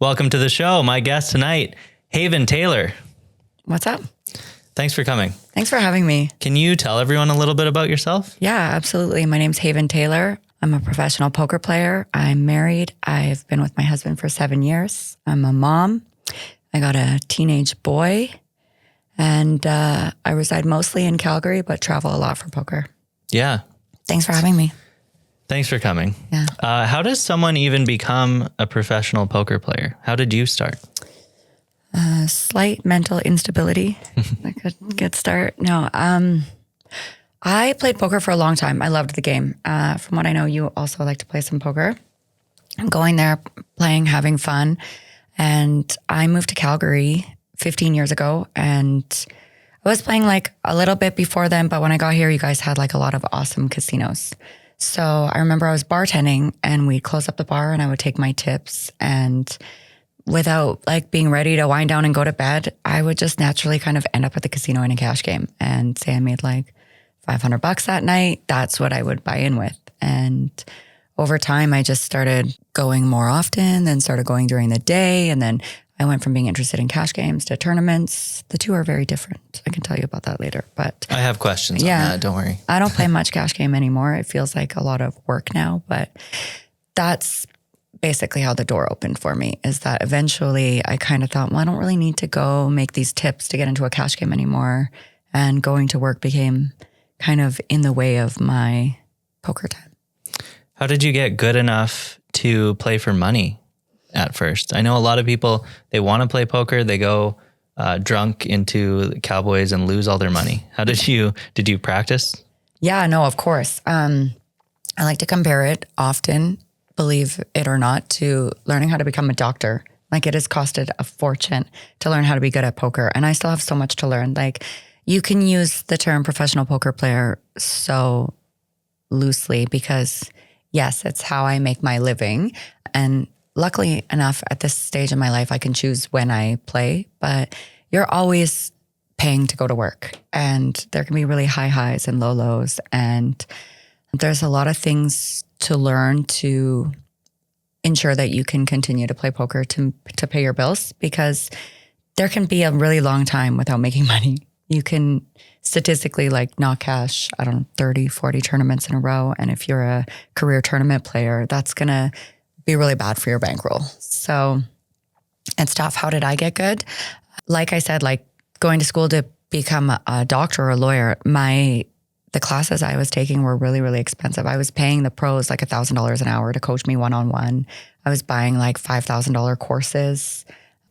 Welcome to the show. My guest tonight, Haven Taylor. What's up? Thanks for coming. Thanks for having me. Can you tell everyone a little bit about yourself? Yeah, absolutely. My name's Haven Taylor. I'm a professional poker player. I'm married. I've been with my husband for 7 years. I'm a mom. I got a teenage boy. And I reside mostly in Calgary, but travel a lot for poker. Yeah. Thanks for having me. Thanks for coming. Yeah. How does someone even become a professional poker player? How did you start? Slight mental instability. Like a good start. No, I played poker for a long time. I loved the game. From what I know, you also like to play some poker. I'm going there, playing, having fun. And I moved to Calgary 15 years ago, and I was playing like a little bit before then, but when I got here, you guys had like a lot of awesome casinos. So I remember I was bartending and we'd close up the bar and I would take my tips, and without like being ready to wind down and go to bed, I would just naturally kind of end up at the casino in a cash game and say I made like $500 that night. That's what I would buy in with. And over time, I just started going more often, then started going during the day. And then I went from being interested in cash games to tournaments. The two are very different. I can tell you about that later. But I have questions on that. Don't worry. I don't play much cash game anymore. It feels like a lot of work now, but that's basically how the door opened for me, is that eventually I kind of thought, well, I don't really need to go make these tips to get into a cash game anymore. And going to work became kind of in the way of my poker time. How did you get good enough to play for money at first? I know a lot of people, they want to play poker. They go drunk into Cowboys and lose all their money. How did you practice? Yeah, no, of course. I like to compare it often, believe it or not, to learning how to become a doctor. Like, it has costed a fortune to learn how to be good at poker. And I still have so much to learn. Like, you can use the term professional poker player so loosely because yes, it's how I make my living. And luckily enough, at this stage in my life, I can choose when I play, but you're always paying to go to work. And there can be really high highs and low lows. And there's a lot of things to learn to ensure that you can continue to play poker to pay your bills, because there can be a really long time without making money. You can statistically like not cash, 30, 40 tournaments in a row. And if you're a career tournament player, that's going to be really bad for your bankroll. So it's tough. How did I get good? Like I said, like going to school to become a doctor or a lawyer, the classes I was taking were really, really expensive. I was paying the pros like $1,000 an hour to coach me one-on-one. I was buying like $5,000 courses.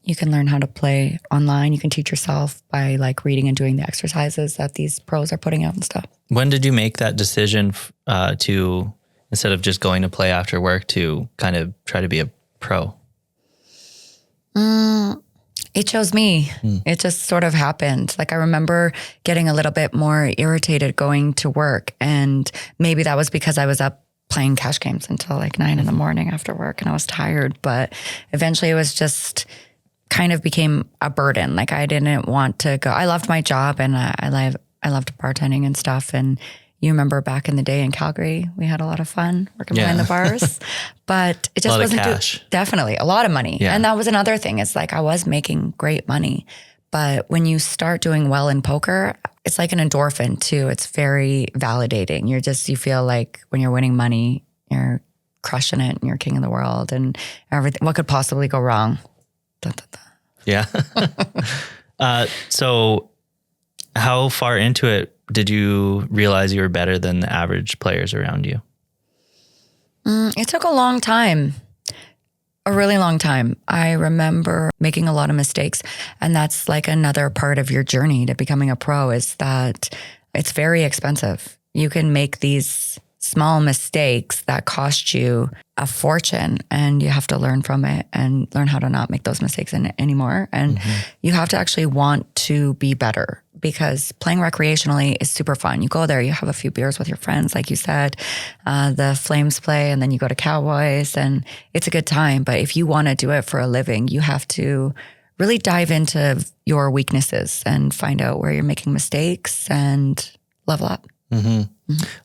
You can learn how to play online. You can teach yourself by like reading and doing the exercises that these pros are putting out and stuff. When did you make that decision to, instead of just going to play after work, to kind of try to be a pro? It chose me. It just sort of happened. Like, I remember getting a little bit more irritated going to work. And maybe that was because I was up playing cash games until like 9 in the morning after work and I was tired. But eventually it was just kind of became a burden. Like, I didn't want to go. I loved my job and I loved bartending and stuff. And you remember back in the day in Calgary, we had a lot of fun working behind the bars, but it just wasn't cash. Definitely a lot of money. Yeah. And that was another thing. It's like I was making great money, but when you start doing well in poker, it's like an endorphin too. It's very validating. You feel like when you're winning money, you're crushing it and you're king of the world and everything. What could possibly go wrong? Dun, dun, dun. Yeah. So how far into it did you realize you were better than the average players around you? It took a long time, a really long time. I remember making a lot of mistakes, and that's like another part of your journey to becoming a pro, is that it's very expensive. You can make these small mistakes that cost you a fortune, and you have to learn from it and learn how to not make those mistakes anymore. And you have to actually want to be better, because playing recreationally is super fun. You go there, you have a few beers with your friends, like you said, the Flames play, and then you go to Cowboys, and it's a good time. But if you want to do it for a living, you have to really dive into your weaknesses and find out where you're making mistakes and level up.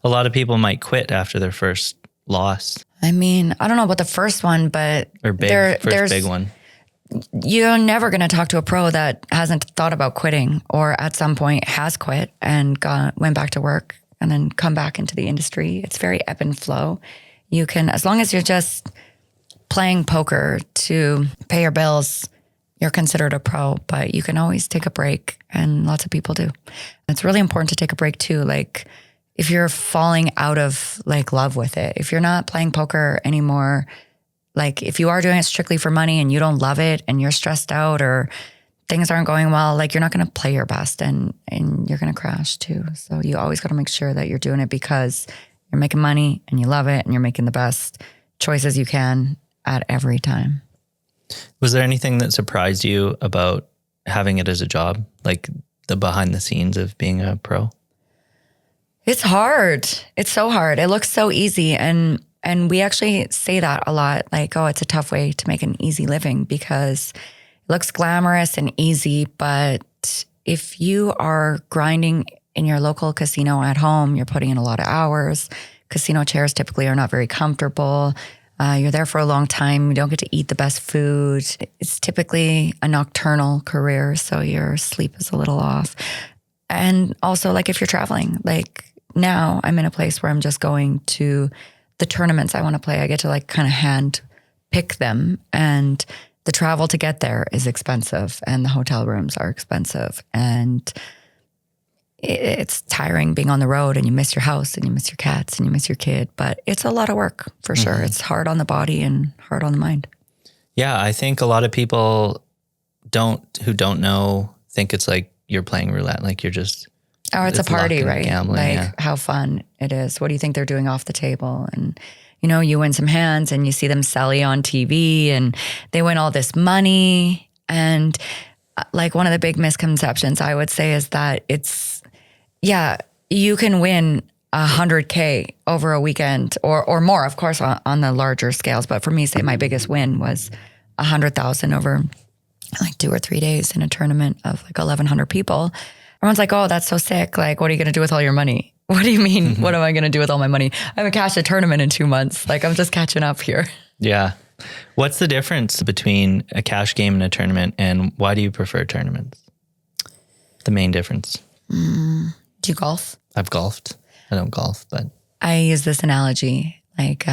A lot of people might quit after their first loss. I mean, I don't know about the first one, but Or first big one. you're never going to talk to a pro that hasn't thought about quitting or at some point has quit and went back to work and then come back into the industry. It's very ebb and flow. You can, as long as you're just playing poker to pay your bills, you're considered a pro, but you can always take a break, and lots of people do. It's really important to take a break too. Like if you're falling out of like love with it, if you're not playing poker anymore, like if you are doing it strictly for money and you don't love it and you're stressed out or things aren't going well, like you're not going to play your best and you're going to crash too. So you always got to make sure that you're doing it because you're making money and you love it and you're making the best choices you can at every time. Was there anything that surprised you about having it as a job, like the behind the scenes of being a pro? It's hard. It's so hard. It looks so easy. And we actually say that a lot, like, oh, it's a tough way to make an easy living because it looks glamorous and easy. But if you are grinding in your local casino at home, you're putting in a lot of hours. Casino chairs typically are not very comfortable. You're there for a long time. You don't get to eat the best food. It's typically a nocturnal career, so your sleep is a little off. And also, like, if you're traveling, like now I'm in a place where I'm just going to the tournaments I want to play. I get to like kind of hand pick them, and the travel to get there is expensive and the hotel rooms are expensive. And it's tiring being on the road and you miss your house and you miss your cats and you miss your kid, but it's a lot of work for sure. It's hard on the body and hard on the mind. Yeah. I think a lot of people who don't know, think it's like you're playing roulette. Like you're just, it's a party, right? Gambling, like how fun it is. What do you think they're doing off the table? And, you know, you win some hands and you see them sally on TV and they win all this money. And like one of the big misconceptions I would say is that you can win $100K over a weekend or more, of course, on the larger scales. But for me, say my biggest win was 100,000 over like 2 or 3 days in a tournament of like 1,100 people. Everyone's like, oh, that's so sick. Like, what are you going to do with all your money? What do you mean? What am I going to do with all my money? I haven't cashed a tournament in 2 months. Like, I'm just catching up here. Yeah. What's the difference between a cash game and a tournament, and why do you prefer tournaments? The main difference. Do you golf? I've golfed. I don't golf, but I use this analogy. Like,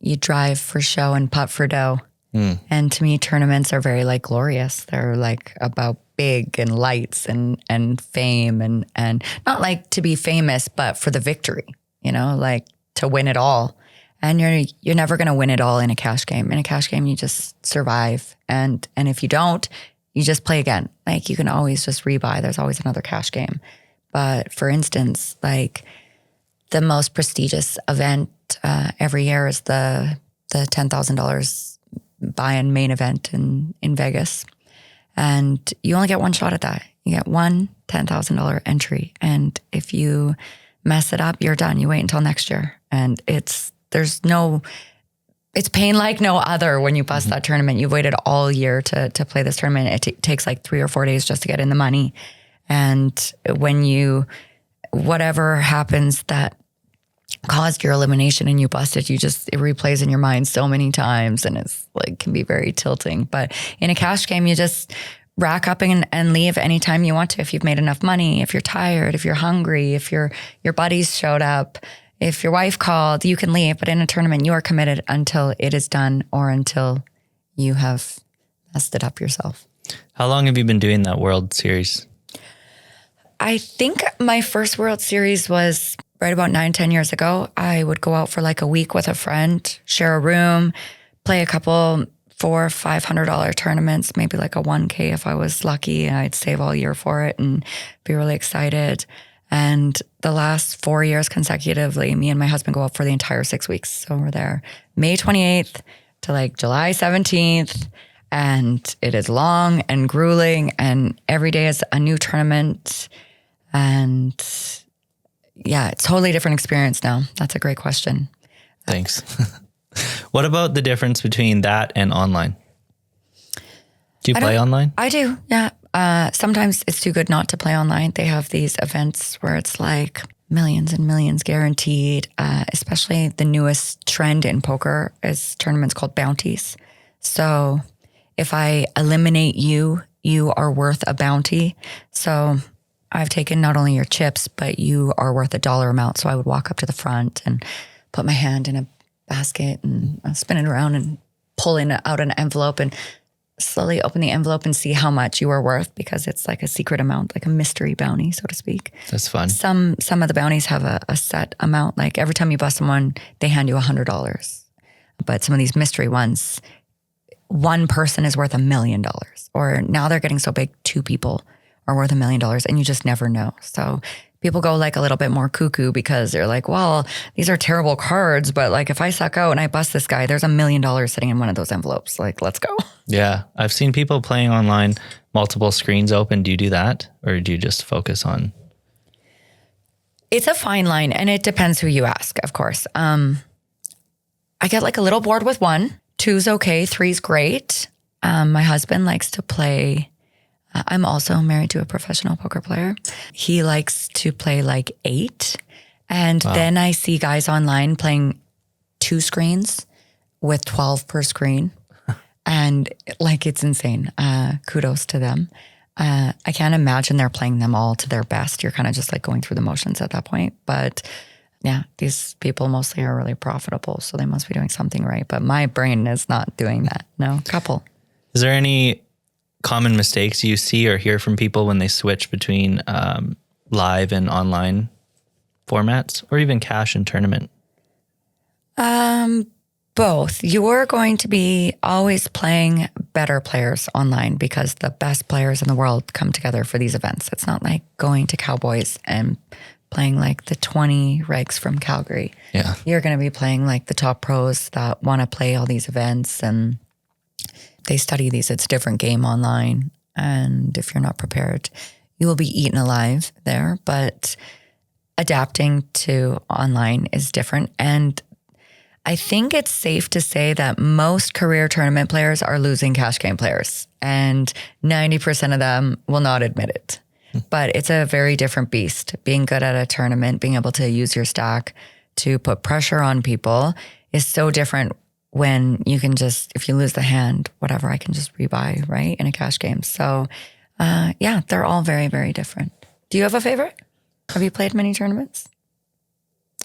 you drive for show and putt for dough. And to me, tournaments are very like glorious. They're like about big and lights and fame and not like to be famous, but for the victory, you know, like to win it all. And you're never going to win it all in a cash game. In a cash game, you just survive. And if you don't, you just play again. Like you can always just rebuy. There's always another cash game. But for instance, like the most prestigious event every year is the $10,000 buy-in main event in Vegas. And you only get one shot at that. You get one $10,000 entry. And if you mess it up, you're done. You wait until next year. And it's pain like no other when you bust that tournament. You've waited all year to play this tournament. It takes like 3 or 4 days just to get in the money. And when whatever happens that caused your elimination and you busted, it replays in your mind so many times, and it's like can be very tilting. But in a cash game, you just rack up and leave anytime you want to. If you've made enough money, if you're tired, if you're hungry, if your buddies showed up, if your wife called, you can leave. But in a tournament, you are committed until it is done or until you have messed it up yourself. How long have you been doing that World Series? I think my first World Series was right about 9-10 years ago. I would go out for like a week with a friend, share a room, play a couple $400, $500 tournaments, maybe like a 1K if I was lucky. I'd save all year for it and be really excited. And the last 4 years consecutively, me and my husband go out for the entire 6 weeks. So we're there May 28th to like July 17th. And it is long and grueling, and every day is a new tournament. And yeah, it's a totally different experience now. That's a great question. Thanks. What about the difference between that and online? Do you play online? I do, yeah. Sometimes it's too good not to play online. They have these events where it's like millions and millions guaranteed, especially the newest trend in poker is tournaments called bounties. So if I eliminate you, you are worth a bounty. So I've taken not only your chips, but you are worth a dollar amount. So I would walk up to the front and put my hand in a basket and spin it around and pull out an envelope and slowly open the envelope and see how much you are worth, because it's like a secret amount, like a mystery bounty, so to speak. That's fun. Some of the bounties have a set amount. Like every time you bust someone, they hand you $100. But some of these mystery ones, one person is worth $1 million. Or now they're getting so big, 2 people are worth $1 million, and you just never know. So people go like a little bit more cuckoo because they're like, well, these are terrible cards, but like if I suck out and I bust this guy, there's $1 million sitting in one of those envelopes. Like, let's go. Yeah. I've seen people playing online, multiple screens open. Do you do that? Or do you just focus on? It's a fine line, and it depends who you ask, of course. I get like a little bored with 1. 2's okay. 3's great. My husband likes to play. I'm also married to a professional poker player. He likes to play like 8. And then I see guys online playing 2 screens with 12 per screen. And like, it's insane. Kudos to them. I can't imagine they're playing them all to their best. You're kind of just like going through the motions at that point. But yeah, these people mostly are really profitable, so they must be doing something right. But my brain is not doing that. No, couple. Is there any common mistakes you see or hear from people when they switch between live and online formats, or even cash and tournament? Both. You are going to be always playing better players online because the best players in the world come together for these events. It's not like going to Cowboys and playing like the 20 regs from Calgary. Yeah. You're going to be playing like the top pros that want to play all these events, and they study these. It's a different game online. And if you're not prepared, you will be eaten alive there. But adapting to online is different. And I think it's safe to say that most career tournament players are losing cash game players, and 90% of them will not admit it. But it's a very different beast. Being good at a tournament, being able to use your stack to put pressure on people is so different when you can just, if you lose the hand, whatever, I can just rebuy, right, in a cash game. So yeah, they're all very, very different. Do you have a favorite? Have you played many tournaments?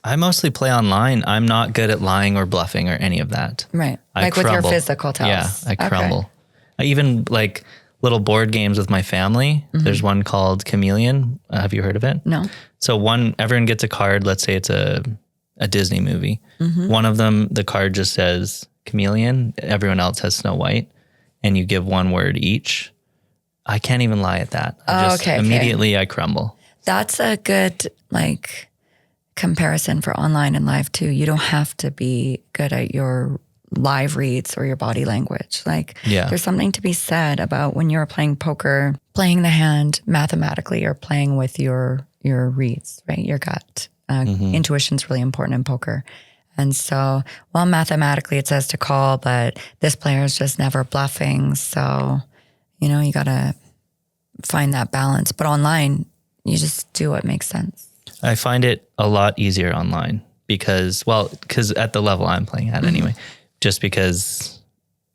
I mostly play online. I'm not good at lying or bluffing or any of that. Right. I like crumble. With your physical tells. Yeah, I crumble. I even like little board games with my family. Mm-hmm. There's one called Chameleon. Have you heard of it? No. So everyone gets a card. Let's say it's a Disney movie. Mm-hmm. One of them, the card just says Chameleon. Everyone else has Snow White. And you give one word each. I can't even lie at that. Immediately I crumble. That's a good comparison for online and live too. You don't have to be good at your live reads or your body language. There's something to be said about when you're playing poker, playing the hand mathematically or playing with your reads, right? Your gut. Intuition's really important in poker. And so, while mathematically it says to call, but this player is just never bluffing. So, you got to find that balance. But online, you just do what makes sense. I find it a lot easier online because at the level I'm playing at anyway, just because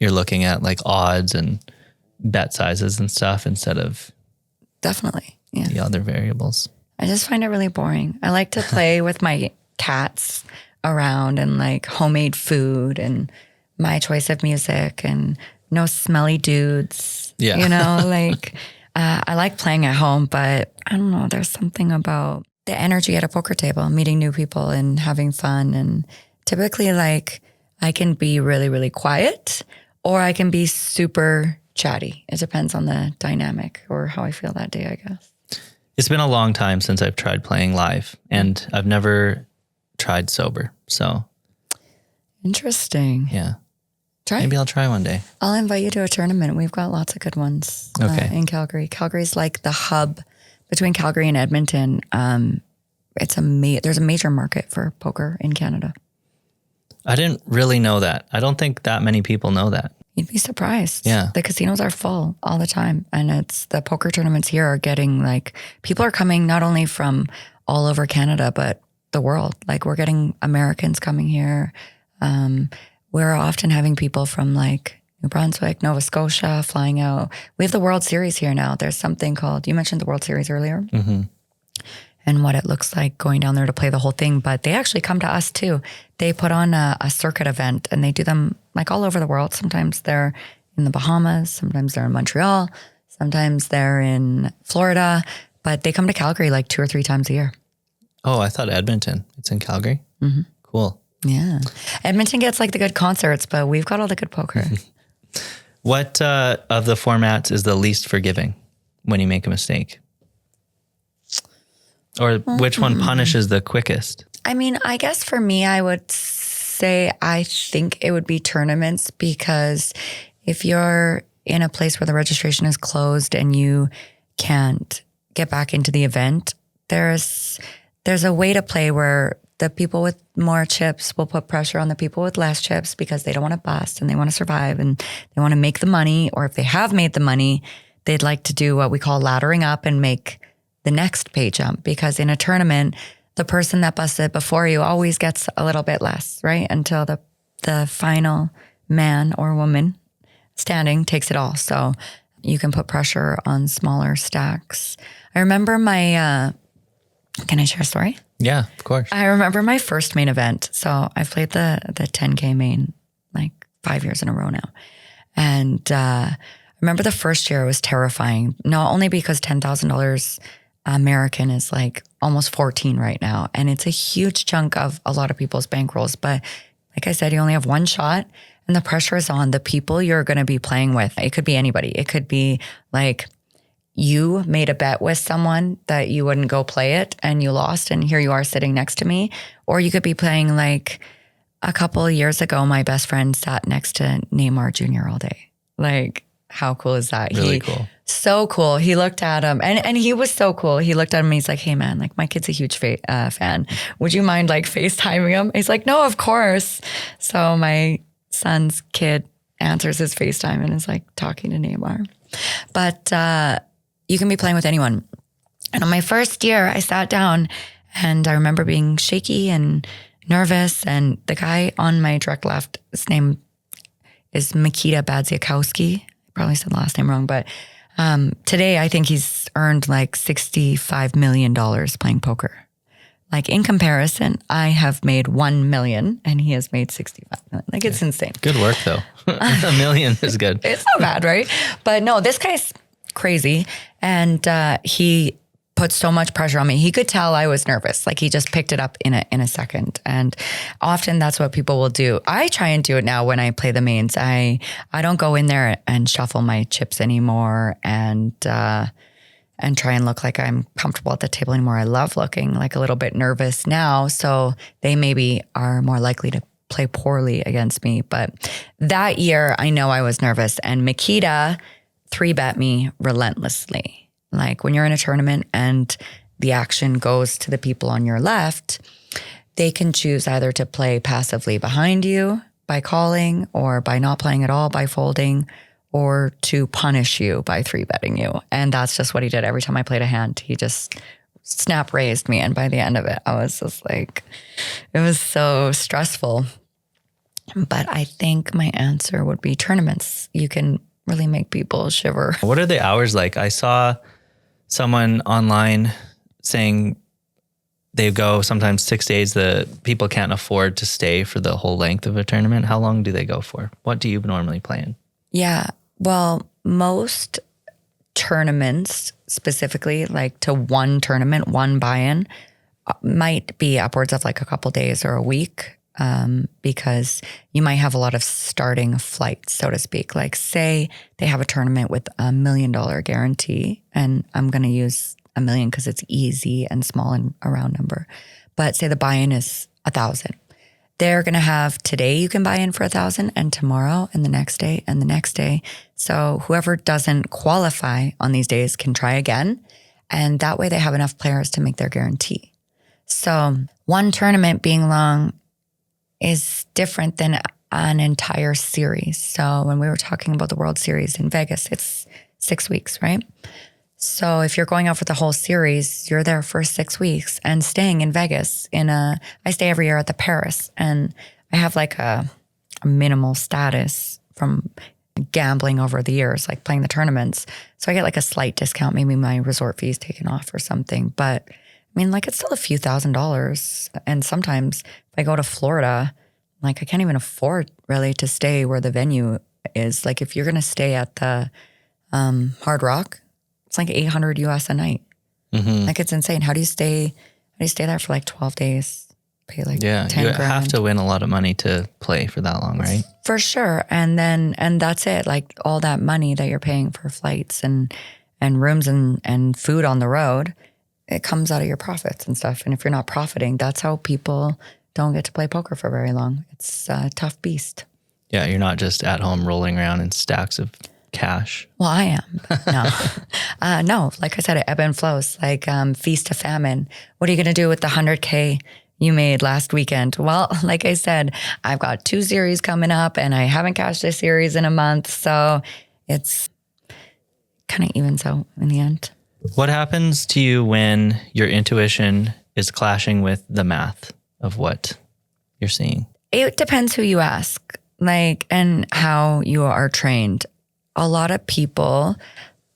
you're looking at like odds and bet sizes and stuff instead of definitely the other variables. I just find it really boring. I like to play with my cats around and like homemade food and my choice of music and no smelly dudes. Yeah. I like playing at home, but I don't know, there's something about the energy at a poker table, meeting new people and having fun. And typically I can be really, really quiet or I can be super chatty. It depends on the dynamic or how I feel that day, I guess. It's been a long time since I've tried playing live and I've never tried sober. So interesting. Yeah. Maybe I'll try one day. I'll invite you to a tournament. We've got lots of good ones in Calgary. Calgary's like the hub between Calgary and Edmonton. There's a major market for poker in Canada. I didn't really know that. I don't think that many people know that. You'd be surprised. Yeah. The casinos are full all the time. And it's the poker tournaments here are getting people are coming not only from all over Canada, but the world. We're getting Americans coming here. We're often having people from New New Brunswick, Nova Scotia, flying out. We have the World Series here now. There's something called, you mentioned the World Series earlier, and what it looks like going down there to play the whole thing. But they actually come to us too. They put on a circuit event, and they do them like all over the world. Sometimes they're in the Bahamas, sometimes they're in Montreal, sometimes they're in Florida, but they come to Calgary like 2 or 3 times a year. Oh, I thought Edmonton. It's in Calgary? Cool. Yeah. Edmonton gets like the good concerts, but we've got all the good poker. What of the formats is the least forgiving when you make a mistake? Or which one punishes the quickest? I mean, I guess for me, I would say I think it would be tournaments, because if you're in a place where the registration is closed and you can't get back into the event, there's a way to play where the people with more chips will put pressure on the people with less chips, because they don't want to bust and they want to survive and they want to make the money. Or if they have made the money, they'd like to do what we call laddering up and make the next pay jump, because in a tournament, the person that busted before you always gets a little bit less, right? Until the final man or woman standing takes it all. So you can put pressure on smaller stacks. I remember can I share a story? Yeah, of course. I remember my first main event. So I've played the 10K main like 5 years in a row now. And I remember the first year was terrifying, not only because $10,000 American is like almost 14 right now. And it's a huge chunk of a lot of people's bankrolls. But like I said, you only have one shot, and the pressure is on the people you're going to be playing with. It could be anybody. It could be like you made a bet with someone that you wouldn't go play it and you lost, and here you are sitting next to me. Or you could be playing like a couple of years ago, my best friend sat next to Neymar Jr. all day. Like, how cool is that? Really cool. So cool. He looked at him and he was so cool. He looked at him and he's like, hey man, like my kid's a huge fan. Would you mind like FaceTiming him? He's like, no, of course. So my son's kid answers his FaceTime and is like talking to Neymar. But you can be playing with anyone. And on my first year, I sat down and I remember being shaky and nervous. And the guy on my direct left, his name is Mikita Badziakowski. Probably said the last name wrong, but today I think he's earned like $65 million playing poker. Like in comparison, I have made 1 million and he has made 65 million. Like it's insane. Good work though. $1 million is good. It's not bad, right? But no, this guy's crazy. And he put so much pressure on me. He could tell I was nervous. Like he just picked it up in a second. And often that's what people will do. I try and do it now when I play the mains. I don't go in there and shuffle my chips anymore and try and look like I'm comfortable at the table anymore. I love looking like a little bit nervous now. So they maybe are more likely to play poorly against me. But that year I know I was nervous, and Makita 3-bet me relentlessly. Like when you're in a tournament and the action goes to the people on your left, they can choose either to play passively behind you by calling, or by not playing at all by folding, or to punish you by 3-betting you. And that's just what he did every time I played a hand. He just snap raised me. And by the end of it, I was just like, it was so stressful. But I think my answer would be tournaments. You can really make people shiver. What are the hours like? I saw someone online saying they go sometimes 6 days. The people can't afford to stay for the whole length of a tournament. How long do they go for? What do you normally play in? Yeah, well, most tournaments specifically, like to one tournament, one buy-in, might be upwards of like a couple days or a week. Because you might have a lot of starting flights, so to speak. Like say they have a tournament with $1 million guarantee, and I'm going to use 1 million because it's easy and small and a round number. But say the buy-in is 1,000. They're going to have today you can buy in for 1,000, and tomorrow and the next day and the next day. So whoever doesn't qualify on these days can try again. And that way they have enough players to make their guarantee. So one tournament being long is different than an entire series. So when we were talking about the World Series in Vegas, it's 6 weeks, right? So if you're going out for the whole series, you're there for 6 weeks and staying in Vegas I stay every year at the Paris, and I have like a minimal status from gambling over the years, like playing the tournaments. So I get like a slight discount, maybe my resort fees taken off or something. But I mean, like it's still a few $1,000s. And sometimes if I go to Florida, like I can't even afford really to stay where the venue is. Like if you're going to stay at the Hard Rock, it's like $800 US a night. Like it's insane. How do you stay there for like 12 days? Pay like 10 you grand. have to win a lot of money to play for that long, right? For sure. And that's it. Like all that money that you're paying for flights and rooms and food on the road, it comes out of your profits and stuff. And if you're not profiting, that's how people don't get to play poker for very long. It's a tough beast. Yeah, you're not just at home rolling around in stacks of cash. Well, I am. No. No, like I said, it ebb and flows, like feast to famine. What are you going to do with the 100K you made last weekend? Well, like I said, I've got 2 series coming up and I haven't cashed a series in a month. So it's kind of evens out in the end. What happens to you when your intuition is clashing with the math of what you're seeing? It depends who you ask, like, and how you are trained. A lot of people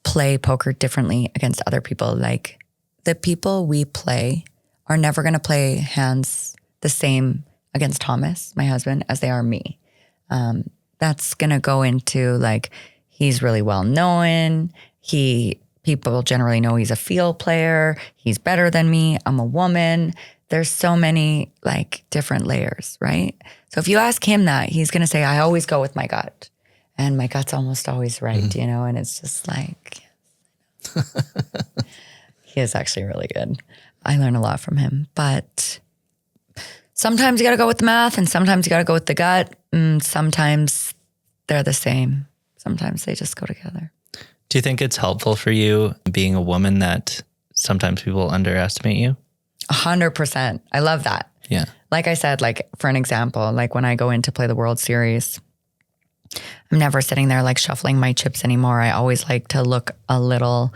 play poker differently against other people. Like the people we play are never going to play hands the same against Thomas, my husband, as they are me. That's going to go into like, he's really well known. People generally know he's a field player. He's better than me. I'm a woman. There's so many like different layers, right? So if you ask him that, he's going to say, I always go with my gut. And my gut's almost always right, you know? And it's just like, he is actually really good. I learn a lot from him. But sometimes you got to go with the math and sometimes you got to go with the gut. And sometimes they're the same. Sometimes they just go together. Do you think it's helpful for you being a woman that sometimes people underestimate you? 100%. I love that. Yeah. Like I said, like for an example, like when I go in to play the World Series, I'm never sitting there like shuffling my chips anymore. I always like to look a little,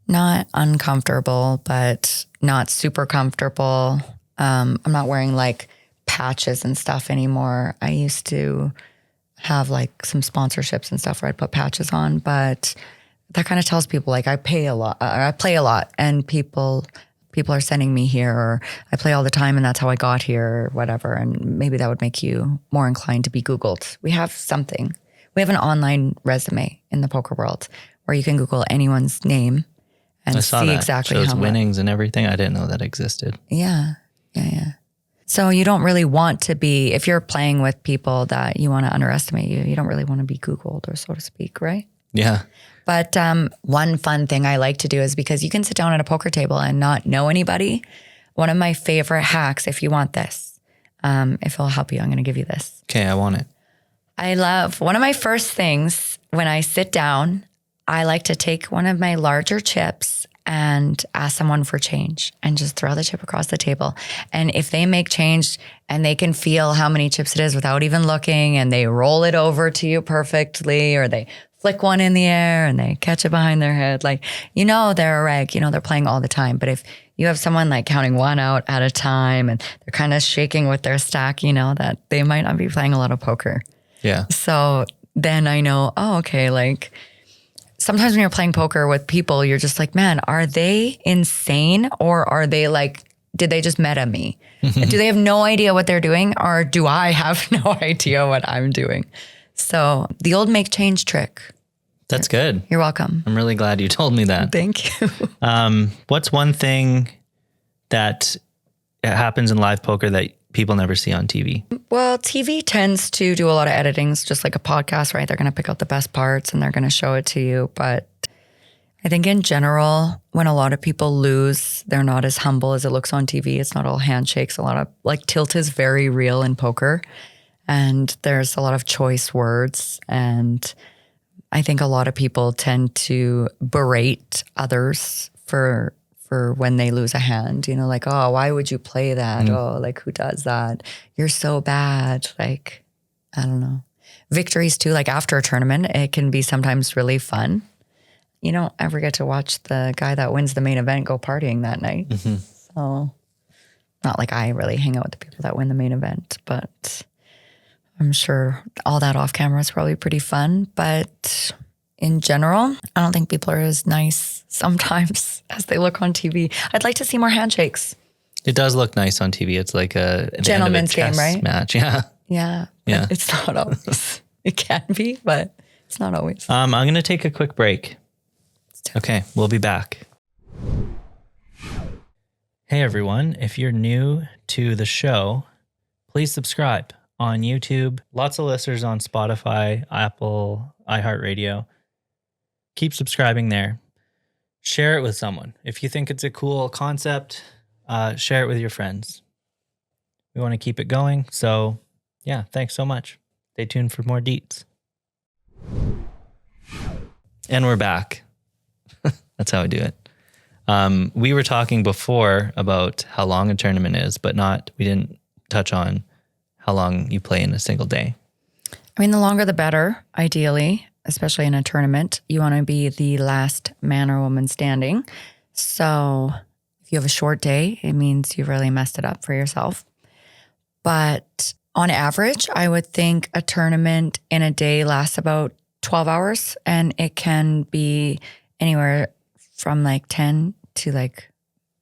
not uncomfortable, but not super comfortable. I'm not wearing like patches and stuff anymore. I used to have like some sponsorships and stuff where I'd put patches on, but that kind of tells people like I play a lot and people are sending me here, or I play all the time and that's how I got here or whatever. And maybe that would make you more inclined to be Googled. We have something. We have an online resume in the poker world where you can Google anyone's name and see exactly shows how winnings and everything. I didn't know that existed. Yeah. So you don't really want to be, if you're playing with people that you want to underestimate you don't really want to be Googled, or so to speak, right? Yeah. But one fun thing I like to do is, because you can sit down at a poker table and not know anybody. One of my favorite hacks, if you want this, if it'll help you, I'm going to give you this. Okay, I want it. I love, one of my first things when I sit down, I like to take one of my larger chips and ask someone for change and just throw the chip across the table. And if they make change and they can feel how many chips it is without even looking, and they roll it over to you perfectly, or they flick one in the air and they catch it behind their head, like, they're a reg, they're playing all the time. But if you have someone like counting one out at a time and they're kind of shaking with their stack, that they might not be playing a lot of poker. Yeah. So then I know, okay, like, sometimes when you're playing poker with people, you're just like, man, are they insane? Or are they like, did they just meta me? Do they have no idea what they're doing? Or do I have no idea what I'm doing? So the old make change trick. That's good. You're welcome. I'm really glad you told me that. Thank you. What's one thing that happens in live poker that people never see on TV? Well, TV tends to do a lot of editings, just like a podcast, right? They're going to pick out the best parts and they're going to show it to you. But I think in general, when a lot of people lose, they're not as humble as it looks on TV. It's not all handshakes. A lot of like tilt is very real in poker. And there's a lot of choice words. And I think a lot of people tend to berate others for when they lose a hand, like, oh, why would you play that? Oh, like, who does that? You're so bad. Like, I don't know. Victories too, like after a tournament, it can be sometimes really fun. You don't ever get to watch the guy that wins the main event go partying that night. So not like I really hang out with the people that win the main event, but I'm sure all that off camera is probably pretty fun, but in general, I don't think people are as nice sometimes as they look on TV. I'd like to see more handshakes. It does look nice on TV. It's like a gentleman's game, right? Match. Yeah. Yeah. Yeah. It's not always. It can be, but it's not always. I'm going to take a quick break. Okay, we'll be back. Hey everyone, if you're new to the show, please subscribe on YouTube. Lots of listeners on Spotify, Apple, iHeartRadio. Keep subscribing there. Share it with someone. If you think it's a cool concept, share it with your friends. We want to keep it going. So yeah, thanks so much. Stay tuned for more Deets. And we're back. That's how I do it. We were talking before about how long a tournament is, but we didn't touch on how long you play in a single day. I mean, the longer the better, ideally, especially in a tournament. You want to be the last man or woman standing. So if you have a short day, it means you've really messed it up for yourself. But on average, I would think a tournament in a day lasts about 12 hours, and it can be anywhere from like 10 to like,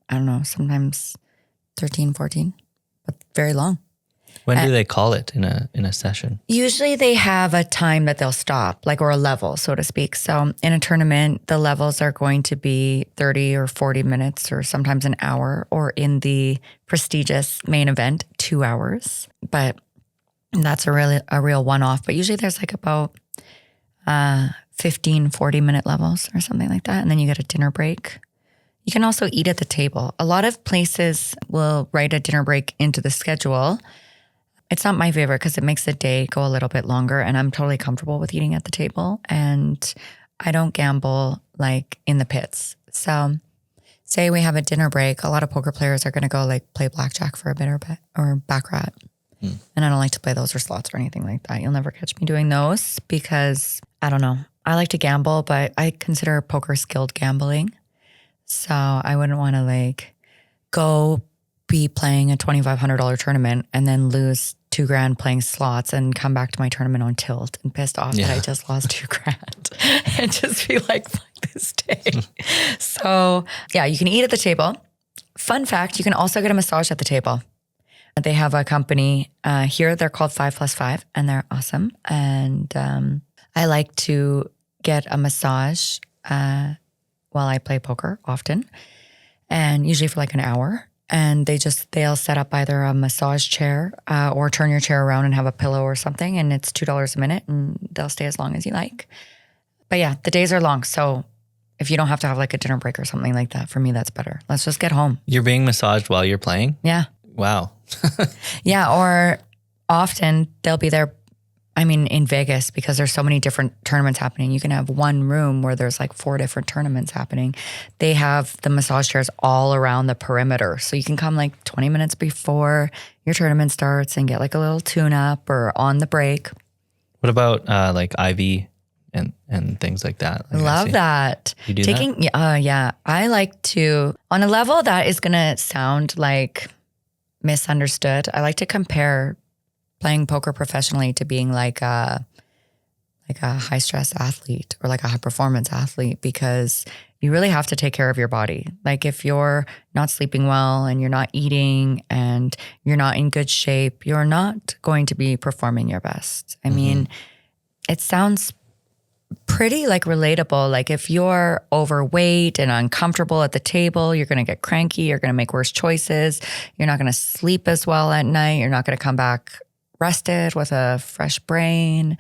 I don't know, sometimes 13, 14, but very long. When do they call it in a session? Usually they have a time that they'll stop, like, or a level, so to speak. So in a tournament, the levels are going to be 30 or 40 minutes or sometimes an hour, or in the prestigious main event, 2 hours. But that's a real one-off. But usually there's like about 15, 40-minute levels or something like that. And then you get a dinner break. You can also eat at the table. A lot of places will write a dinner break into the schedule. It's not my favorite because it makes the day go a little bit longer, and I'm totally comfortable with eating at the table, and I don't gamble like in the pits. So say we have a dinner break, a lot of poker players are going to go like play blackjack for a bit or baccarat. And I don't like to play those or slots or anything like that. You'll never catch me doing those because I don't know. I like to gamble, but I consider poker skilled gambling. So I wouldn't want to like go be playing a $2,500 tournament and then lose $2,000 playing slots and come back to my tournament on tilt and pissed off that I just lost $2,000 and just be like, fuck this day. So yeah, you can eat at the table. Fun fact, you can also get a massage at the table. They have a company here. They're called 5+5 and they're awesome. And I like to get a massage while I play poker often, and usually for like an hour. And they'll set up either a massage chair or turn your chair around and have a pillow or something. And it's $2 a minute and they'll stay as long as you like. But yeah, the days are long. So if you don't have to have like a dinner break or something like that, for me, that's better. Let's just get home. You're being massaged while you're playing? Yeah. Wow. Yeah. Or often they'll be there. I mean, in Vegas, because there's so many different tournaments happening, you can have one room where there's like 4 different tournaments happening. They have the massage chairs all around the perimeter. So you can come like 20 minutes before your tournament starts and get like a little tune-up or on the break. What about like IV and things like that? Like Love that. You do that? Yeah. I like to, on a level that is going to sound like misunderstood, I like to compare playing poker professionally to being like a high stress athlete or like a high performance athlete, because you really have to take care of your body. Like if you're not sleeping well and you're not eating and you're not in good shape, you're not going to be performing your best. I mean, it sounds pretty like relatable. Like if you're overweight and uncomfortable at the table, you're going to get cranky. You're going to make worse choices. You're not going to sleep as well at night. You're not going to come back rested with a fresh brain.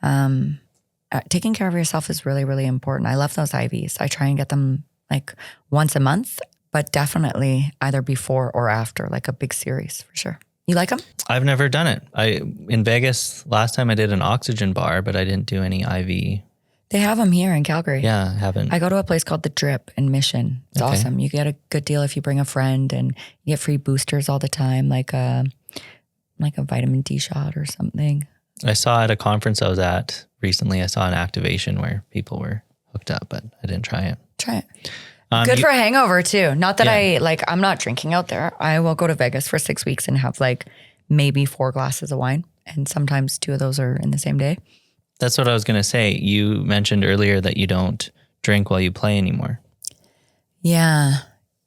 Taking care of yourself is really, really important. I love those IVs. I try and get them like once a month, but definitely either before or after, like a big series for sure. You like them? I've never done it. In Vegas, last time I did an oxygen bar, but I didn't do any IV. They have them here in Calgary. Yeah, I haven't. I go to a place called The Drip in Mission. It's awesome. You get a good deal if you bring a friend, and you get free boosters all the time, like a vitamin D shot or something. I saw at a conference I was at recently, I saw an activation where people were hooked up, but I didn't try it. Try it. Good for a hangover too. Not that I'm not drinking out there. I will go to Vegas for 6 weeks and have like maybe 4 glasses of wine And sometimes 2 of those are in the same day. That's what I was going to say. You mentioned earlier that you don't drink while you play anymore. Yeah.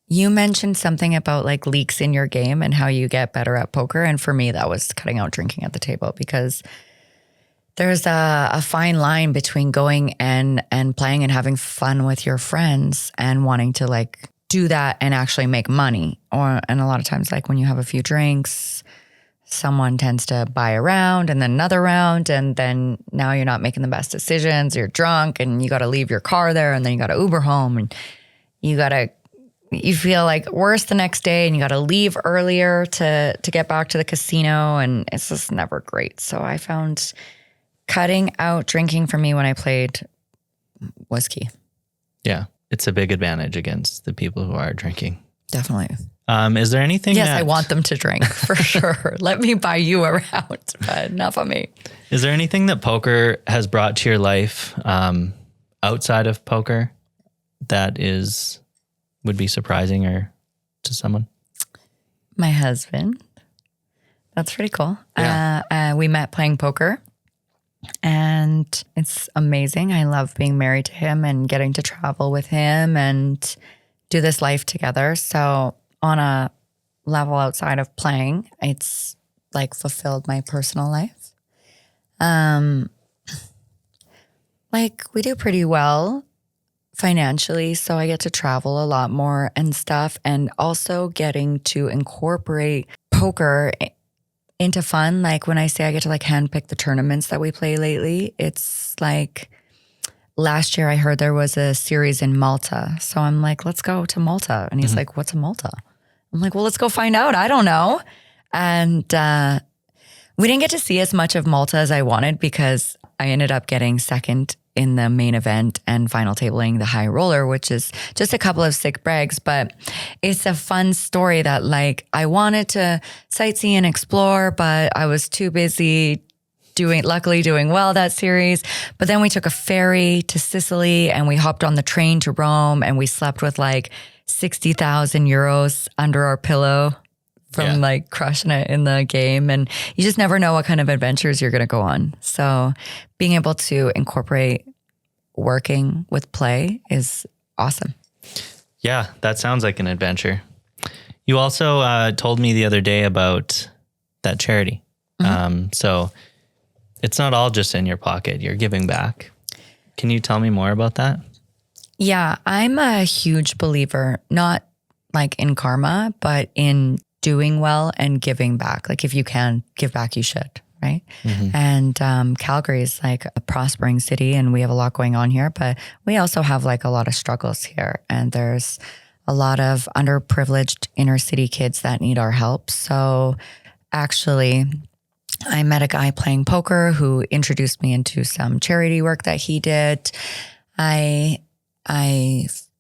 You mentioned something about like leaks in your game and how you get better at poker. And for me, that was cutting out drinking at the table, because there's a fine line between going and playing and having fun with your friends and wanting to like do that and actually make money. And a lot of times, like when you have a few drinks, someone tends to buy a round and then another round. And then now you're not making the best decisions. You're drunk and you got to leave your car there, and then you got to Uber home, and you feel like worse the next day, and you got to leave earlier to get back to the casino. And it's just never great. So I found cutting out drinking for me when I played was key. Yeah. It's a big advantage against the people who are drinking. Definitely. Is there anything Yes, I want them to drink for sure. Let me buy you a round, but enough of me. Is there anything that poker has brought to your life outside of poker that would be surprising or to someone? My husband. That's pretty cool. Yeah. We met playing poker, and it's amazing. I love being married to him and getting to travel with him and do this life together. So on a level outside of playing, it's like fulfilled my personal life. Like we do pretty well financially, so I get to travel a lot more and stuff, and also getting to incorporate poker into fun. Like when I say I get to like handpick the tournaments that we play lately, it's like last year I heard there was a series in Malta. So I'm like, let's go to Malta. And he's like, what's a Malta? I'm like, well, let's go find out. I don't know. And we didn't get to see as much of Malta as I wanted, because I ended up getting second in the main event and final tabling the high roller, which is just a couple of sick breaks. But it's a fun story that like I wanted to sightsee and explore, but I was too busy luckily doing well that series. But then we took a ferry to Sicily and we hopped on the train to Rome, and we slept with like 60,000 euros under our pillow from like crushing it in the game. And you just never know what kind of adventures you're going to go on. So being able to incorporate working with play is awesome. Yeah, that sounds like an adventure. You also told me the other day about that charity. So it's not all just in your pocket. You're giving back. Can you tell me more about that? Yeah, I'm a huge believer, not like in karma, but in doing well and giving back. Like if you can give back, you should, right? And Calgary is like a prospering city, and we have a lot going on here, but we also have like a lot of struggles here. And there's a lot of underprivileged inner city kids that need our help. So actually, I met a guy playing poker who introduced me into some charity work that he did. I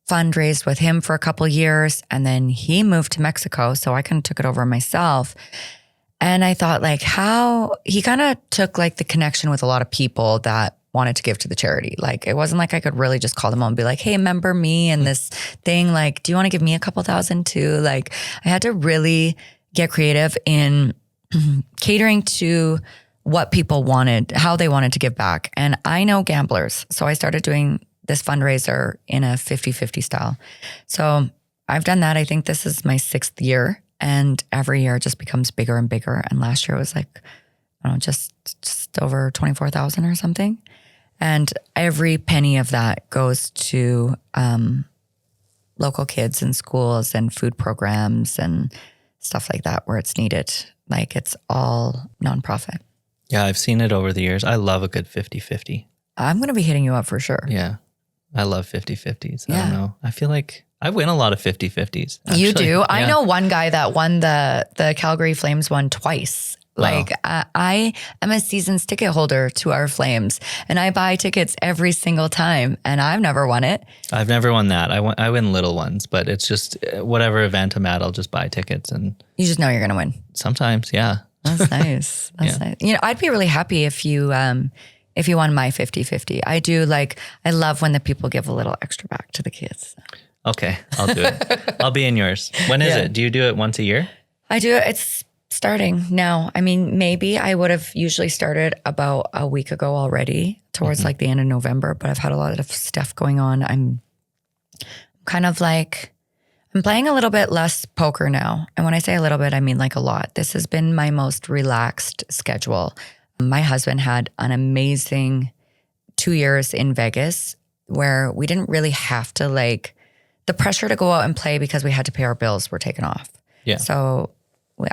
fundraised with him for a couple years, and then he moved to Mexico, so I kind of took it over myself. And I thought like how he kind of took like the connection with a lot of people that wanted to give to the charity. Like it wasn't like I could really just call them on and be like, hey, remember me and this thing, like, do you want to give me a couple thousand too? Like I had to really get creative in catering to what people wanted, how they wanted to give back. And I know gamblers, so I started doing this fundraiser in a 50-50 style. So I've done that. I think this is my 6th year, and every year it just becomes bigger and bigger. And last year it was like, I don't know, just over 24,000 or something. And every penny of that goes to local kids and schools and food programs and stuff like that where it's needed. Like it's all nonprofit. Yeah, I've seen it over the years. I love a good 50-50. I'm going to be hitting you up for sure. Yeah. I love 50-50s. Yeah. I don't know. I feel like I win a lot of 50-50s. You do? Yeah. I know one guy that won the Calgary Flames one twice. Wow. Like I am a season's ticket holder to our Flames, and I buy tickets every single time, and I've never won it. I've never won that. I win little ones, but it's just whatever event I'm at, I'll just buy tickets. And You just know you're going to win. sometimes, yeah. That's nice. That's nice. You know, I'd be really happy if you won my 50-50. I do like, I love when the people give a little extra back to the kids. Okay, I'll do it. I'll be in yours. When is it? Do you do it once a year? I do it. It's starting now. I mean, maybe I would have usually started about a week ago already towards like the end of November, but I've had a lot of stuff going on. I'm kind of like, I'm playing a little bit less poker now. And when I say a little bit, I mean like a lot. This has been my most relaxed schedule. My husband had an amazing 2 years in Vegas where we didn't really have to like, the pressure to go out and play because we had to pay our bills were taken off. Yeah. So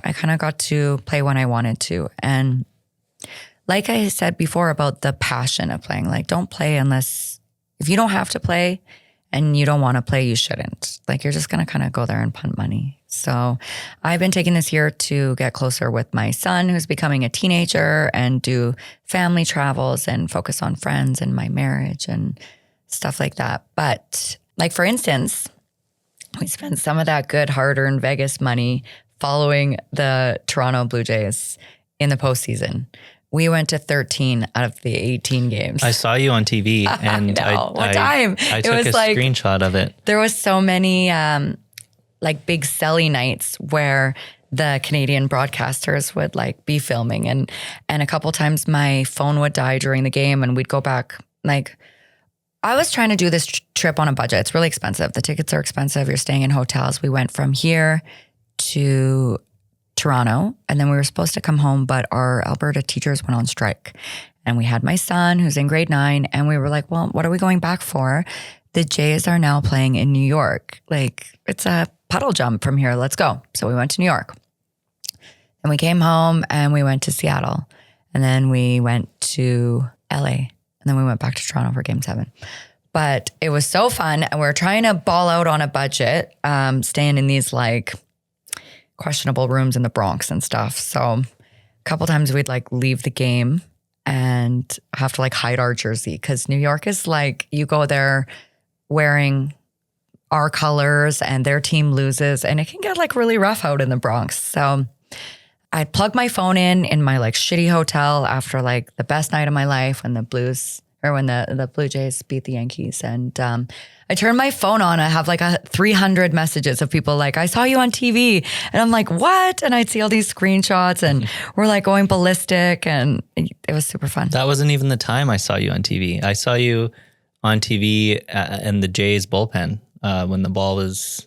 I kind of got to play when I wanted to. And like I said before about the passion of playing, like don't play unless, if you don't have to play and you don't want to play, you shouldn't. Like you're just going to kind of go there and punt money. So I've been taking this year to get closer with my son who's becoming a teenager and do family travels and focus on friends and my marriage and stuff like that. But like, for instance, we spent some of that good hard-earned Vegas money following the Toronto Blue Jays in the postseason. We went to 13 out of the 18 games. I saw you on TV and I took a screenshot of it. There was so many like big selly nights where the Canadian broadcasters would like be filming and a couple times my phone would die during the game and we'd go back. Like I was trying to do this trip on a budget. It's really expensive. The tickets are expensive. You're staying in hotels. We went from here to Toronto and then we were supposed to come home, but our Alberta teachers went on strike and we had my son who's in grade 9 and we were like, well, what are we going back for? The Jays are now playing in New York. Like it's a puddle jump from here. Let's go. So we went to New York and we came home and we went to Seattle and then we went to LA and then we went back to Toronto for game 7. But it was so fun and we were trying to ball out on a budget, staying in these like questionable rooms in the Bronx and stuff. So a couple times we'd like leave the game and have to like hide our jersey because New York is like, you go there wearing our colors and their team loses and it can get like really rough out in the Bronx. So I'd plug my phone in my like shitty hotel after like the best night of my life when the Blue Jays beat the Yankees. And I turn my phone on. I have like 300 messages of people like, I saw you on TV. And I'm like, what? And I'd see all these screenshots and we're like going ballistic and it was super fun. That wasn't even the time I saw you on TV. I saw you on TV in the Jays bullpen when the ball was